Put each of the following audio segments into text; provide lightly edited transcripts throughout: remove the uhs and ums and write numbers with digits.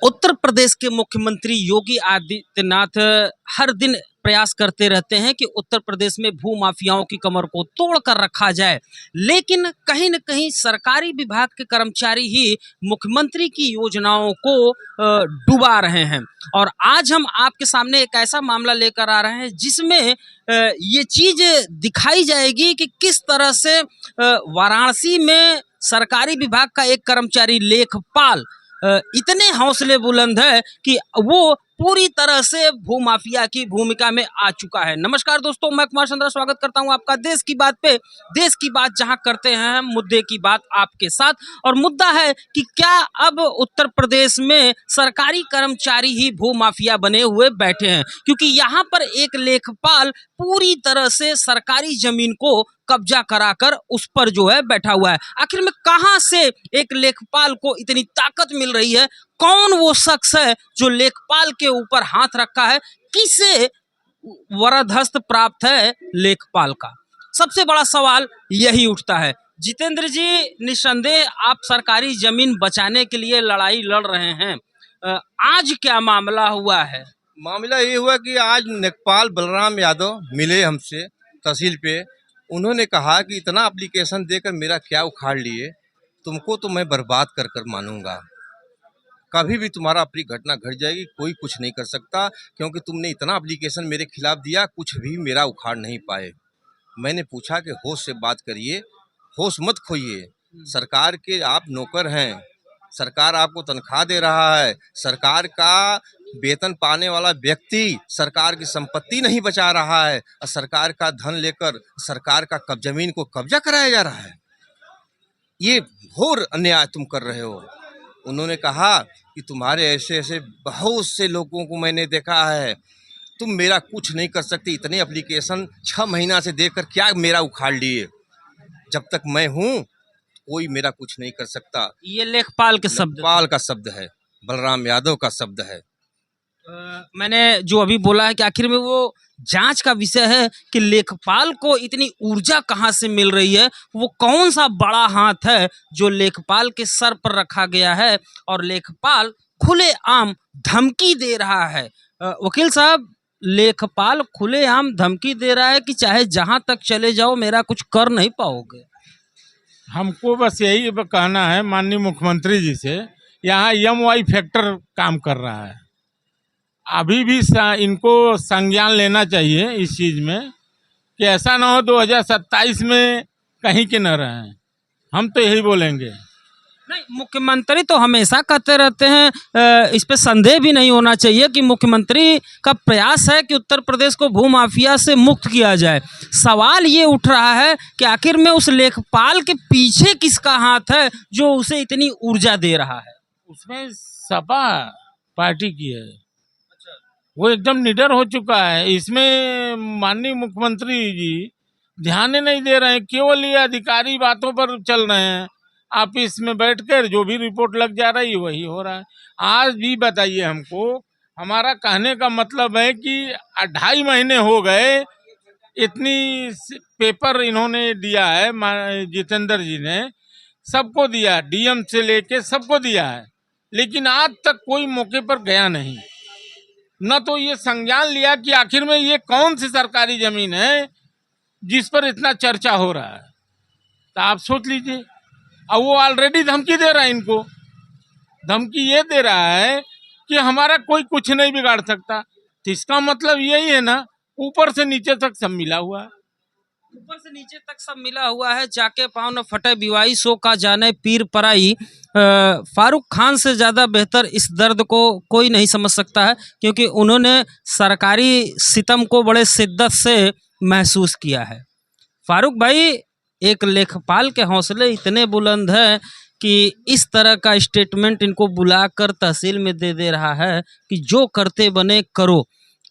उत्तर प्रदेश के मुख्यमंत्री योगी आदित्यनाथ हर दिन प्रयास करते रहते हैं कि उत्तर प्रदेश में भू माफियाओं की कमर को तोड़ कर रखा जाए, लेकिन कहीं न कहीं सरकारी विभाग के कर्मचारी ही मुख्यमंत्री की योजनाओं को डुबा रहे हैं। और आज हम आपके सामने एक ऐसा मामला लेकर आ रहे हैं जिसमें ये चीज दिखाई जाएगी कि किस तरह से वाराणसी में सरकारी विभाग का एक कर्मचारी लेखपाल इतने हौसले बुलंद है कि वो पूरी तरह से भूमाफिया की भूमिका में आ चुका है। नमस्कार दोस्तों, मैं कुमार चंद्रा स्वागत करता हूं आपका देश की बात पे। देश की बात जहां करते हैं, मुद्दे की बात आपके साथ। और मुद्दा है कि क्या अब उत्तर प्रदेश में सरकारी कर्मचारी ही भूमाफिया बने हुए बैठे हैं, क्योंकि यहाँ पर एक लेखपाल पूरी तरह से सरकारी जमीन को कब्जा कराकर उस पर जो है बैठा हुआ है। आखिर में कहां से एक लेखपाल को इतनी ताकत मिल रही है? कौन वो शख्स है जो लेखपाल के ऊपर हाथ रखा है? किसे वरदहस्त प्राप्त है लेखपाल का? सबसे बड़ा सवाल यही उठता है। जितेंद्र जी, निस्संदेह आप सरकारी जमीन बचाने के लिए लड़ाई लड़ रहे हैं। आज क्या मामला हुआ है? मामला ये हुआ कि आज लेखपाल बलराम यादव मिले हमसे तहसील पे। उन्होंने कहा कि इतना एप्लीकेशन देकर मेरा क्या उखाड़ लिए, तुमको तो मैं बर्बाद कर कर मानूंगा। कभी भी तुम्हारा अपनी घटना घट जाएगी, कोई कुछ नहीं कर सकता, क्योंकि तुमने इतना एप्लीकेशन मेरे खिलाफ दिया, कुछ भी मेरा उखाड़ नहीं पाए। मैंने पूछा कि होश से बात करिए, होश मत खोइए। सरकार के आप नौकर हैं, सरकार आपको तनख्वाह दे रहा है, सरकार का वेतन पाने वाला व्यक्ति सरकार की संपत्ति नहीं बचा रहा है और सरकार का धन लेकर सरकार का जमीन को कब्जा कराया जा रहा है। ये घोर अन्याय तुम कर रहे हो। उन्होंने कहा कि तुम्हारे ऐसे ऐसे बहुत से लोगों को मैंने देखा है, तुम मेरा कुछ नहीं कर सकते। इतने एप्लीकेशन 6 महीना से देकर क्या मेरा उखाड़ लिए? जब तक मैं हूँ कोई मेरा कुछ नहीं कर सकता। ये लेखपाल के शब्द, लेखपाल का शब्द है, बलराम यादव का शब्द है। मैंने जो अभी बोला है कि आखिर में वो जांच का विषय है कि लेखपाल को इतनी ऊर्जा कहां से मिल रही है। वो कौन सा बड़ा हाथ है जो लेखपाल के सर पर रखा गया है और लेखपाल खुलेआम धमकी दे रहा है। वकील साहब, लेखपाल खुलेआम धमकी दे रहा है कि चाहे जहां तक चले जाओ मेरा कुछ कर नहीं पाओगे। हमको बस यही कहना है माननीय मुख्यमंत्री जी से, यहाँ MY फैक्टर काम कर रहा है। अभी भी इनको संज्ञान लेना चाहिए इस चीज़ में कि ऐसा ना हो 2027 में कहीं के न रहें। हम तो यही बोलेंगे। नहीं, मुख्यमंत्री तो हमेशा कहते रहते हैं, इस पे संदेह भी नहीं होना चाहिए कि मुख्यमंत्री का प्रयास है कि उत्तर प्रदेश को भूमाफिया से मुक्त किया जाए। सवाल ये उठ रहा है कि आखिर में उस लेखपाल के पीछे किसका हाथ है जो उसे इतनी ऊर्जा दे रहा है? उसमें सपा पार्टी की है, वो एकदम निडर हो चुका है। इसमें माननीय मुख्यमंत्री जी ध्यान ही नहीं दे रहे हैं, केवल ये अधिकारी बातों पर चल रहे हैं। ऑफिस में बैठकर जो भी रिपोर्ट लग जा रही है वही हो रहा है। आज भी बताइए हमको, हमारा कहने का मतलब है कि 2.5 महीने हो गए, इतनी पेपर इन्होंने दिया है, जितेंद्र जी ने सबको दिया, DM से लेके सबको दिया है, लेकिन आज तक कोई मौके पर गया नहीं। न तो ये संज्ञान लिया कि आखिर में ये कौन सी सरकारी जमीन है जिस पर इतना चर्चा हो रहा है। तो आप सोच लीजिए, अब वो ऑलरेडी धमकी दे रहा है, इनको धमकी ये दे रहा है कि हमारा कोई कुछ नहीं बिगाड़ सकता। तो इसका मतलब यही है ना, ऊपर से नीचे तक सब मिला हुआ है। ऊपर से नीचे तक सब मिला हुआ है। जाके पाँव न फटे बिवाई, सो का जाने पीर पराई। फारूक खान से ज़्यादा बेहतर इस दर्द को कोई नहीं समझ सकता है, क्योंकि उन्होंने सरकारी सितम को बड़े शिद्दत से महसूस किया है। फारूक भाई, एक लेखपाल के हौसले इतने बुलंद हैं कि इस तरह का स्टेटमेंट इनको बुलाकर तहसील में दे रहा है कि जो करते बने करो।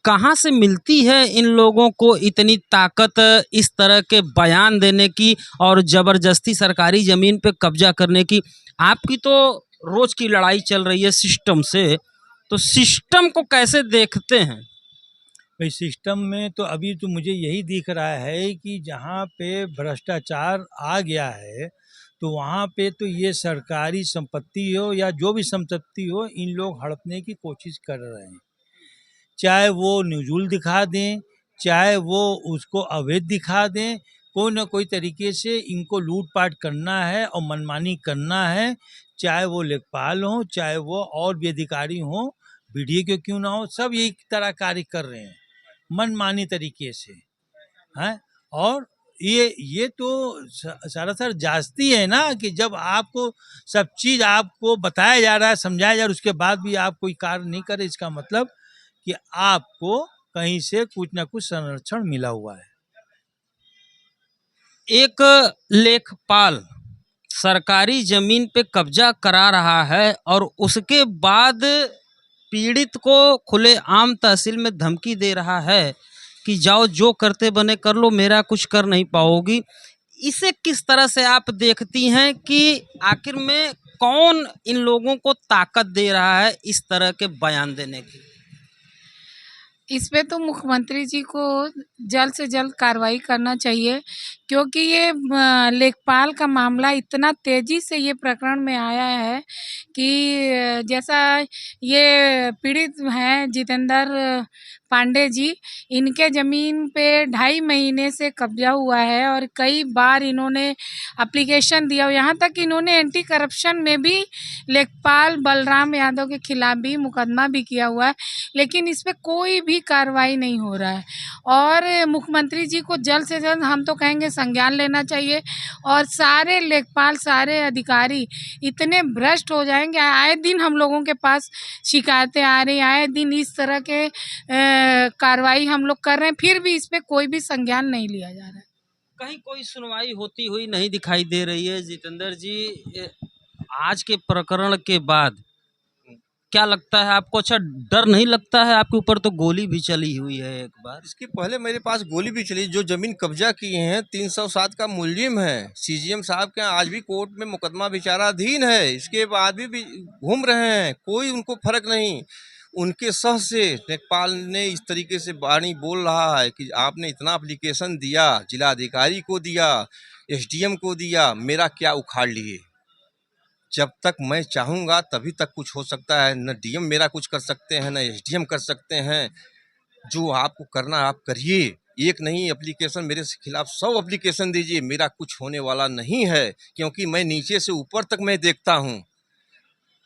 कहाँ से मिलती है इन लोगों को इतनी ताकत इस तरह के बयान देने की और ज़बरदस्ती सरकारी ज़मीन पे कब्जा करने की? आपकी तो रोज़ की लड़ाई चल रही है सिस्टम से, तो सिस्टम को कैसे देखते हैं? भाई, सिस्टम में तो अभी तो मुझे यही दिख रहा है कि जहाँ पे भ्रष्टाचार आ गया है तो वहाँ पे तो ये सरकारी संपत्ति हो या जो भी संपत्ति हो, इन लोग हड़पने की कोशिश कर रहे हैं। चाहे वो न्यूज़ुल दिखा दें, चाहे वो उसको अवैध दिखा दें, कोई ना कोई तरीके से इनको लूट-पाट करना है और मनमानी करना है। चाहे वो लेखपाल हों, चाहे वो और भी अधिकारी हों, बीडीए के क्यों ना हो, सब यही तरह कार्य कर रहे हैं, मनमानी तरीके से, हैं? और ये तो सरासर जास्ती है ना कि जब आपको सब चीज़ आपको बताया जा रहा है, समझाया जा रहा है, उसके बाद भी आप कोई कार्य नहीं कर रहे, इसका मतलब कि आपको कहीं से कुछ ना कुछ संरक्षण मिला हुआ है। एक लेखपाल सरकारी जमीन पे कब्जा करा रहा है और उसके बाद पीड़ित को खुलेआम तहसील में धमकी दे रहा है कि जाओ जो करते बने कर लो, मेरा कुछ कर नहीं पाओगी। इसे किस तरह से आप देखती हैं कि आखिर में कौन इन लोगों को ताकत दे रहा है इस तरह के बयान देने की? इस पे तो मुख्यमंत्री जी को जल्द से जल्द कार्रवाई करना चाहिए, क्योंकि ये लेखपाल का मामला इतना तेज़ी से ये प्रकरण में आया है कि जैसा ये पीड़ित हैं जितेंद्र पांडे जी, इनके ज़मीन पे 2.5 महीने से कब्जा हुआ है और कई बार इन्होंने एप्लीकेशन दिया, यहाँ तक कि इन्होंने एंटी करप्शन में भी लेखपाल बलराम यादव के खिलाफ भी मुकदमा भी किया हुआ है, लेकिन इस पे कोई भी कार्रवाई नहीं हो रहा है। और मुख्यमंत्री जी को जल्द से जल्द हम तो कहेंगे संज्ञान लेना चाहिए और सारे लेखपाल, सारे अधिकारी इतने भ्रष्ट हो जाएंगे। आए दिन हम लोगों के पास शिकायतें आ रही, आए दिन इस तरह के कार्रवाई हम लोग कर रहे हैं, फिर भी इस पे कोई भी संज्ञान नहीं लिया जा रहा है। कहीं कोई सुनवाई होती हुई नहीं दिखाई दे रही है। जितेंद्र जी, आज के प्रकरण के बाद क्या लगता है आपको? अच्छा, डर नहीं लगता है आपके ऊपर? तो गोली भी चली हुई है एक बार। इसके पहले मेरे पास गोली भी चली। जो जमीन कब्जा किए हैं 307 का मुलजिम है, सीजीएम साहब के आज भी कोर्ट में मुकदमा विचाराधीन है, इसके बाद भी घूम रहे हैं, कोई उनको फर्क नहीं। उनके सह से लेखपाल ने इस तरीके से वाणी बोल रहा है कि आपने इतना एप्लीकेशन दिया, जिलाधिकारी को दिया, एसडीएम को दिया, मेरा क्या उखाड़ लिए। जब तक मैं चाहूँगा तभी तक कुछ हो सकता है, न डीएम मेरा कुछ कर सकते हैं, न एसडीएम कर सकते हैं। जो आपको करना आप करिए, एक नहीं एप्लीकेशन मेरे खिलाफ 100 एप्लीकेशन दीजिए, मेरा कुछ होने वाला नहीं है, क्योंकि मैं नीचे से ऊपर तक मैं देखता हूँ।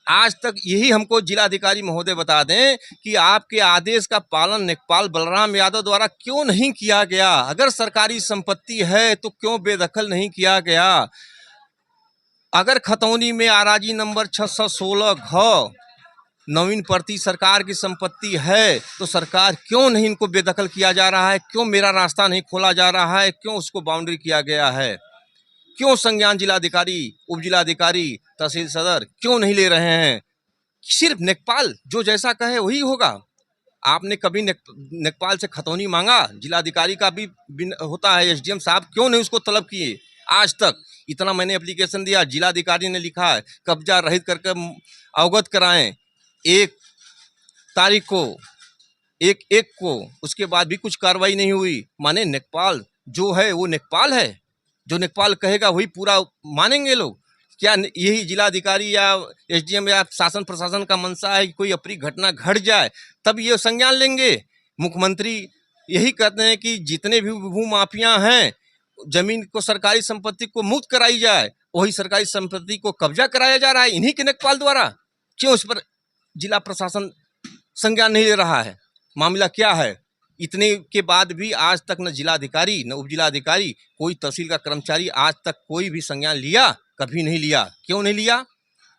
आज तक यही हमको जिलाधिकारी महोदय बता दें कि आपके आदेश का पालन लेखपाल बलराम यादव द्वारा क्यों नहीं किया गया। अगर सरकारी संपत्ति है तो क्यों बेदखल नहीं किया गया। अगर खतौनी में आराजी नंबर 616 घ नवीन प्रति सरकार की संपत्ति है तो सरकार क्यों नहीं इनको बेदखल किया जा रहा है, क्यों मेरा रास्ता नहीं खोला जा रहा है, क्यों उसको बाउंड्री किया गया है, क्यों संज्ञान जिलाधिकारी, उप जिलाधिकारी, तहसील सदर क्यों नहीं ले रहे हैं। सिर्फ लेखपाल जो जैसा कहे वही होगा। आपने कभी लेखपाल से खतौनी मांगा? जिलाधिकारी का भी होता है, एसडीएम साहब क्यों नहीं उसको तलब किए आज तक? इतना मैंने एप्लीकेशन दिया, जिलाधिकारी ने लिखा है कब्जा रहित करके अवगत कराएं 1 तारीख को, 1/1 को, उसके बाद भी कुछ कार्रवाई नहीं हुई। माने लेखपाल जो है वो लेखपाल है, जो लेखपाल कहेगा वही पूरा मानेंगे लोग। क्या यही जिलाधिकारी या एसडीएम या शासन प्रशासन का मंशा है कि कोई अप्रिय घटना घट जाए तब ये संज्ञान लेंगे? मुख्यमंत्री यही कहते हैं कि जितने भी भू माफिया हैं, जमीन को, सरकारी संपत्ति को मुक्त कराई जाए, वही सरकारी संपत्ति को कब्जा कराया जा रहा है इन्हीं के लेखपाल द्वारा। क्यों इस पर जिला प्रशासन संज्ञान नहीं ले रहा है? मामला क्या है? इतने के बाद भी आज तक न जिलाधिकारी न उप जिलाधिकारी, कोई तहसील का कर्मचारी आज तक कोई भी संज्ञान लिया? कभी नहीं लिया। क्यों नहीं लिया?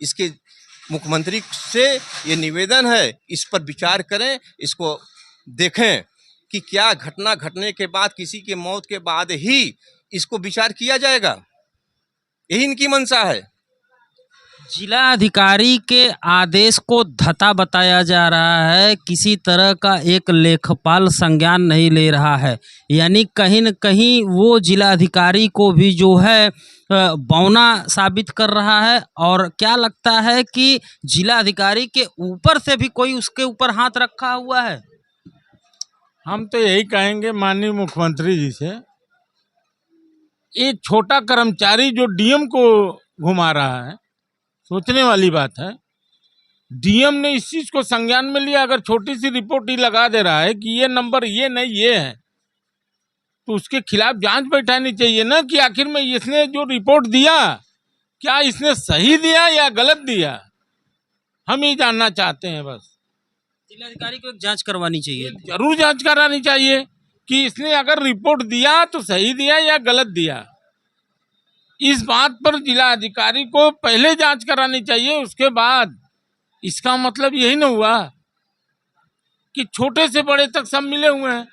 इसके मुख्यमंत्री से ये निवेदन है, इस पर विचार करें, इसको देखें कि क्या घटना घटने के बाद, किसी के मौत के बाद ही इसको विचार किया जाएगा। यही इनकी मंशा है। जिला अधिकारी के आदेश को धता बताया जा रहा है, किसी तरह का एक लेखपाल संज्ञान नहीं ले रहा है, यानी कहीं न कहीं वो जिला अधिकारी को भी जो है बौना साबित कर रहा है। और क्या लगता है कि जिला अधिकारी के ऊपर से भी कोई उसके ऊपर हाथ रखा हुआ है? हम तो यही कहेंगे माननीय मुख्यमंत्री जी से, एक छोटा कर्मचारी जो डीएम को घुमा रहा है, सोचने वाली बात है। डीएम ने इस चीज को संज्ञान में लिया। अगर छोटी सी रिपोर्ट ही लगा दे रहा है कि ये नंबर ये नहीं ये है, तो उसके खिलाफ जांच बैठानी चाहिए ना कि आखिर में इसने जो रिपोर्ट दिया क्या इसने सही दिया या गलत दिया। हम ही जानना चाहते हैं बस। जिलाधिकारी को एक जांच करवानी चाहिए। जरूर जांच करानी चाहिए कि इसने अगर रिपोर्ट दिया तो सही दिया या गलत दिया। इस बात पर जिला अधिकारी को पहले जांच करानी चाहिए, उसके बाद। इसका मतलब यही न हुआ कि छोटे से बड़े तक सब मिले हुए हैं।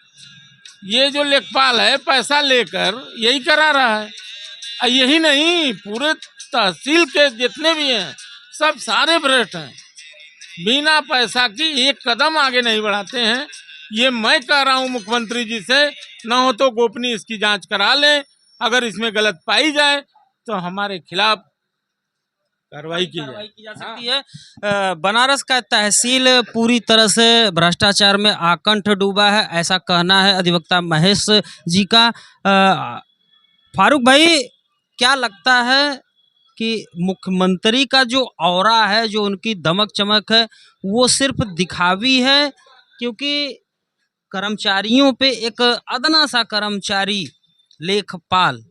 ये जो लेखपाल है पैसा लेकर यही करा रहा है। और यही नहीं, पूरे तहसील के जितने भी हैं सब सारे भ्रष्ट हैं। बिना पैसा की एक कदम आगे नहीं बढ़ाते हैं। ये मैं कह रहा हूँ मुख्यमंत्री जी से, न हो तो गोपनीय इसकी जांच करा लें। अगर इसमें गलत पाई जाए तो हमारे खिलाफ कार्रवाई की जा सकती है। बनारस का तहसील पूरी तरह से भ्रष्टाचार में आकंठ डूबा है, ऐसा कहना है अधिवक्ता महेश जी का। फारूक भाई, क्या लगता है कि मुख्यमंत्री का जो ऑरा है, जो उनकी दमक चमक है, वो सिर्फ दिखावी है? क्योंकि कर्मचारियों पे एक अदना सा कर्मचारी लेखपाल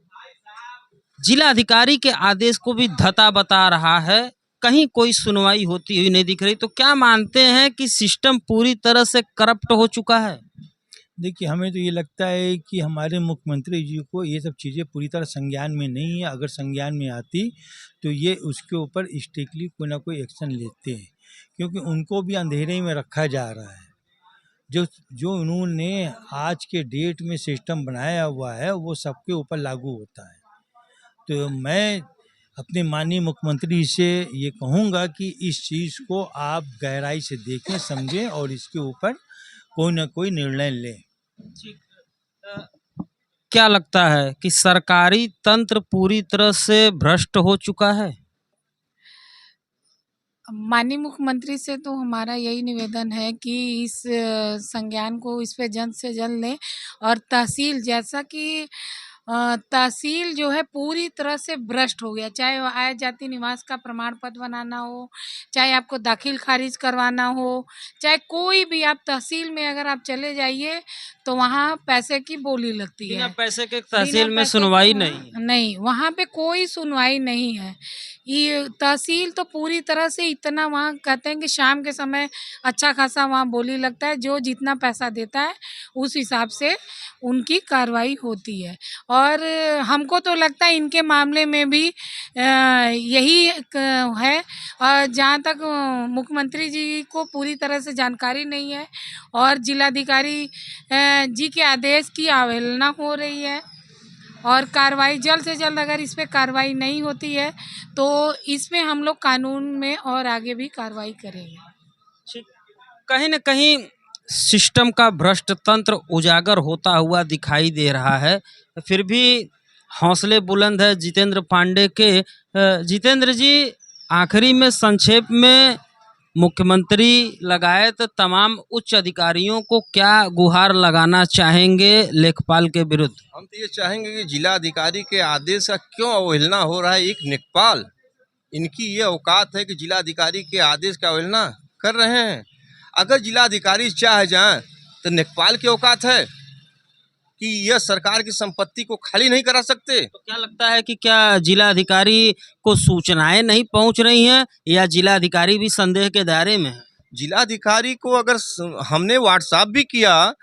जिला अधिकारी के आदेश को भी धता बता रहा है, कहीं कोई सुनवाई होती हुई नहीं दिख रही। तो क्या मानते हैं कि सिस्टम पूरी तरह से करप्ट हो चुका है? देखिए, हमें तो ये लगता है कि हमारे मुख्यमंत्री जी को ये सब चीज़ें पूरी तरह संज्ञान में नहीं है। अगर संज्ञान में आती तो ये उसके ऊपर स्ट्रिक्टली कोई ना कोई एक्शन लेते हैं, क्योंकि उनको भी अंधेरे में रखा जा रहा है। जो उन्होंने आज के डेट में सिस्टम बनाया हुआ है वो सबके ऊपर लागू होता है। तो मैं अपने माननीय मुख्यमंत्री से ये कहूँगा कि इस चीज़ को आप गहराई से देखें, समझें और इसके ऊपर कोई ना कोई निर्णय लें। क्या लगता है कि सरकारी तंत्र पूरी तरह से भ्रष्ट हो चुका है? माननीय मुख्यमंत्री से तो हमारा यही निवेदन है कि इस संज्ञान को इस पे जल्द से जल्द लें। और तहसील, जैसा कि तहसील जो है पूरी तरह से भ्रष्ट हो गया। चाहे वो आय जाति निवास का प्रमाण पत्र बनाना हो, चाहे आपको दाखिल खारिज करवाना हो, चाहे कोई भी आप तहसील में अगर आप चले जाइए तो वहाँ पैसे की बोली लगती बिना है। पैसे के बिना तहसील में पैसे सुनवाई के नहीं है। नहीं, वहाँ पे कोई सुनवाई नहीं है। ये तहसील तो पूरी तरह से इतना, वहाँ कहते हैं कि शाम के समय अच्छा खासा वहाँ बोली लगता है। जो जितना पैसा देता है उस हिसाब से उनकी कार्रवाई होती है। और हमको तो लगता है इनके मामले में भी यही है। और जहाँ तक मुख्यमंत्री जी को पूरी तरह से जानकारी नहीं है और जिलाधिकारी जी के आदेश की अवहेलना हो रही है। और कार्रवाई जल्द से जल्द, अगर इस पे कार्रवाई नहीं होती है तो इसमें हम लोग कानून में और आगे भी कार्रवाई करेंगे। कहीं न कहीं सिस्टम का भ्रष्ट तंत्र उजागर होता हुआ दिखाई दे रहा है। फिर भी हौसले बुलंद है जितेंद्र पांडे के। जितेंद्र जी, आखिरी में संक्षेप में मुख्यमंत्री लगायत तमाम उच्च अधिकारियों को क्या गुहार लगाना चाहेंगे लेखपाल के विरुद्ध? हम तो ये चाहेंगे कि जिला अधिकारी के आदेश का क्यों अवहेलना हो रहा है। एक लेखपाल, इनकी ये औकात है कि जिला अधिकारी के आदेश का अवहेलना कर रहे हैं। अगर जिला अधिकारी चाह जाएं तो लेखपाल की औकात है कि यह सरकार की संपत्ति को खाली नहीं करा सकते। तो क्या लगता है कि क्या जिला अधिकारी को सूचनाएं नहीं पहुंच रही हैं या जिला अधिकारी भी संदेह के दायरे में है? जिला अधिकारी को अगर हमने व्हाट्सएप भी किया,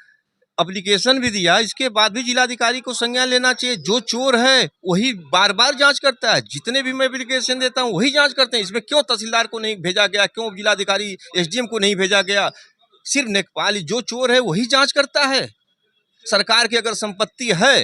एप्लीकेशन भी दिया, इसके बाद भी जिलाधिकारी को संज्ञान लेना चाहिए। जो चोर है वही बार बार जांच करता है। जितने भी मैं एप्लीकेशन देता हूँ वही जांच करते हैं। इसमें क्यों तहसीलदार को नहीं भेजा गया, क्यों जिलाधिकारी एसडीएम को नहीं भेजा गया? सिर्फ लेखपाल, जो चोर है वही जांच करता है। सरकार की अगर संपत्ति है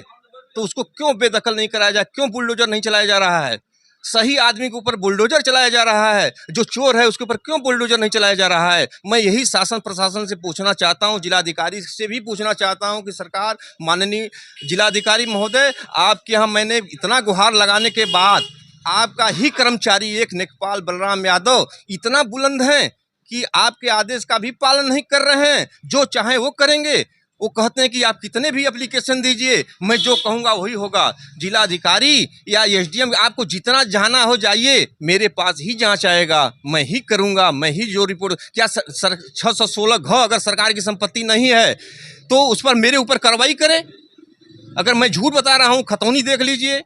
तो उसको क्यों बेदखल नहीं कराया जाए, क्यों बुलडोजर नहीं चलाया जा रहा है? सही आदमी के ऊपर बुलडोजर चलाया जा रहा है, जो चोर है उसके ऊपर क्यों बुलडोजर नहीं चलाया जा रहा है? मैं यही शासन प्रशासन से पूछना चाहता हूं, जिलाधिकारी से भी पूछना चाहता हूं कि सरकार, माननीय जिलाधिकारी महोदय, आपके यहाँ मैंने इतना गुहार लगाने के बाद आपका ही कर्मचारी एक लेखपाल बलराम यादव इतना बुलंद है कि आपके आदेश का भी पालन नहीं कर रहे हैं। जो चाहे वो करेंगे। वो कहते हैं कि आप कितने भी एप्लीकेशन दीजिए, मैं जो कहूँगा वही होगा। जिलाधिकारी या एसडीएम आपको जितना जाना हो जाइए, मेरे पास ही जांच आएगा, मैं ही करूँगा, मैं ही जो रिपोर्ट। क्या 616 घ अगर सरकार की संपत्ति नहीं है तो उस पर मेरे ऊपर कार्रवाई करें। अगर मैं झूठ बता रहा हूँ, खतौनी देख लीजिए,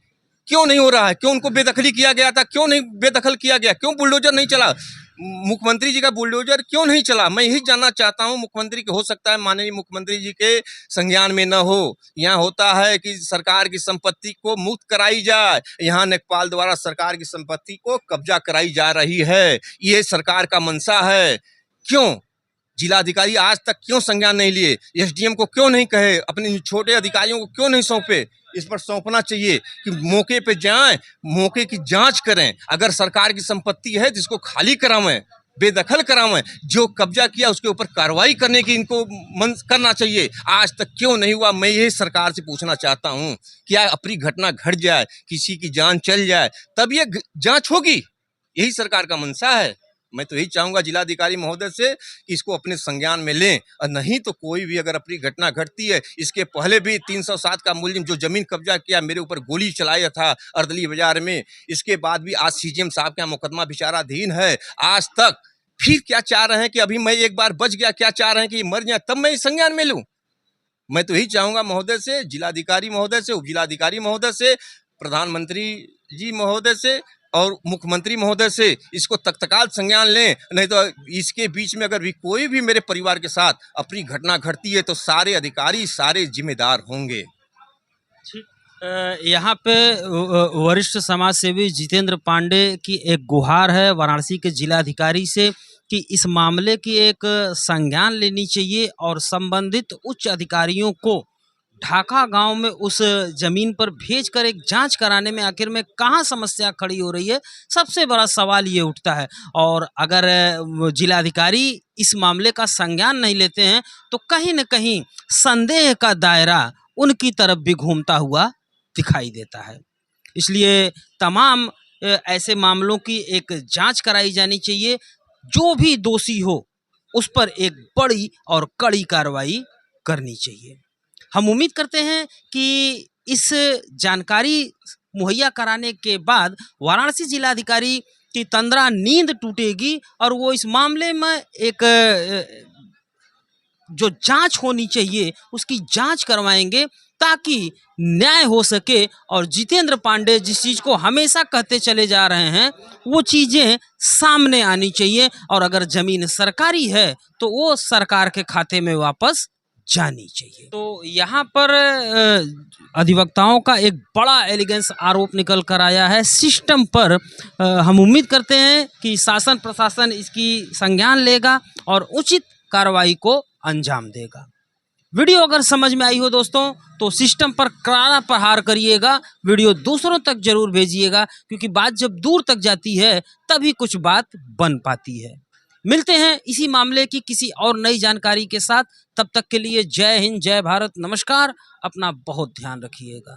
क्यों नहीं हो रहा है? क्यों उनको बेदखली किया गया था? क्यों नहीं बेदखल किया गया? क्यों बुलडोजर नहीं चला? मुख्यमंत्री जी का बुलडोजर क्यों नहीं चला? मैं यही जानना चाहता हूं मुख्यमंत्री के। हो सकता है माननीय मुख्यमंत्री जी के संज्ञान में न हो। यहाँ होता है कि सरकार की संपत्ति को मुक्त कराई जाए, यहाँ नेकपाल द्वारा सरकार की संपत्ति को कब्जा कराई जा रही है। ये सरकार का मंशा है। क्यों जिलाधिकारी आज तक क्यों संज्ञान नहीं लिए? एसडीएम को क्यों नहीं कहे? अपने छोटे अधिकारियों को क्यों नहीं सौंपे? इस पर सौंपना चाहिए कि मौके पे जाएं, मौके की जांच करें। अगर सरकार की संपत्ति है तो इसको खाली करावें, बेदखल करावें, जो कब्जा किया उसके ऊपर कार्रवाई करने की इनको मन करना चाहिए। आज तक क्यों नहीं हुआ? मैं यही सरकार से पूछना चाहता हूं। क्या अपनी घटना घट जाए, किसी की जान चल जाए, तब ये जांच होगी? यही सरकार का मंशा है। मैं तो यही चाहूंगा जिलाधिकारी महोदय से कि इसको अपने संज्ञान में लें, और नहीं तो कोई भी अगर अपनी घटना घटती है, इसके पहले भी 307 का मुलजिम जो जमीन कब्जा किया, मेरे ऊपर गोली चलाया था अर्दली बाजार में, इसके बाद भी आज सीजीएम साहब का मुकदमा विचाराधीन है। आज तक फिर क्या चाह रहे हैं कि अभी मैं एक बार बच गया, क्या चाह रहे हैं कि मर जाए तब मैं इस संज्ञान में लूं? मैं तो यही चाहूंगा महोदय से, जिलाधिकारी महोदय से, उप जिलाधिकारी महोदय से, प्रधानमंत्री जी महोदय से और मुख्यमंत्री महोदय से इसको तत्काल संज्ञान लें। नहीं तो इसके बीच में अगर भी कोई भी मेरे परिवार के साथ अपनी घटना घटती है तो सारे अधिकारी सारे जिम्मेदार होंगे। यहाँ पे वरिष्ठ समाज सेवी जितेंद्र पांडे की एक गुहार है वाराणसी के जिलाधिकारी से कि इस मामले की एक संज्ञान लेनी चाहिए और संबंधित उच्च अधिकारियों को ढाका गांव में उस जमीन पर भेजकर एक जांच कराने में आखिर में कहाँ समस्या खड़ी हो रही है, सबसे बड़ा सवाल ये उठता है। और अगर जिलाधिकारी इस मामले का संज्ञान नहीं लेते हैं तो कहीं न कहीं संदेह का दायरा उनकी तरफ भी घूमता हुआ दिखाई देता है। इसलिए तमाम ऐसे मामलों की एक जांच कराई जानी चाहिए। जो भी दोषी हो उस पर एक बड़ी और कड़ी कार्रवाई करनी चाहिए। हम उम्मीद करते हैं कि इस जानकारी मुहैया कराने के बाद वाराणसी जिलाधिकारी की तंद्रा नींद टूटेगी और वो इस मामले में एक जो जांच होनी चाहिए उसकी जांच करवाएंगे ताकि न्याय हो सके। और जितेंद्र पांडे जिस चीज़ को हमेशा कहते चले जा रहे हैं वो चीज़ें सामने आनी चाहिए, और अगर ज़मीन सरकारी है तो वो सरकार के खाते में वापस जानी चाहिए। तो यहाँ पर अधिवक्ताओं का एक बड़ा एलिगेंस आरोप निकल कर आया है सिस्टम पर। हम उम्मीद करते हैं कि शासन प्रशासन इसकी संज्ञान लेगा और उचित कार्रवाई को अंजाम देगा। वीडियो अगर समझ में आई हो दोस्तों तो सिस्टम पर करारा प्रहार करिएगा, वीडियो दूसरों तक जरूर भेजिएगा, क्योंकि बात जब दूर तक जाती है तभी कुछ बात बन पाती है। मिलते हैं इसी मामले की किसी और नई जानकारी के साथ। तब तक के लिए जय हिंद, जय भारत, नमस्कार। अपना बहुत ध्यान रखिएगा।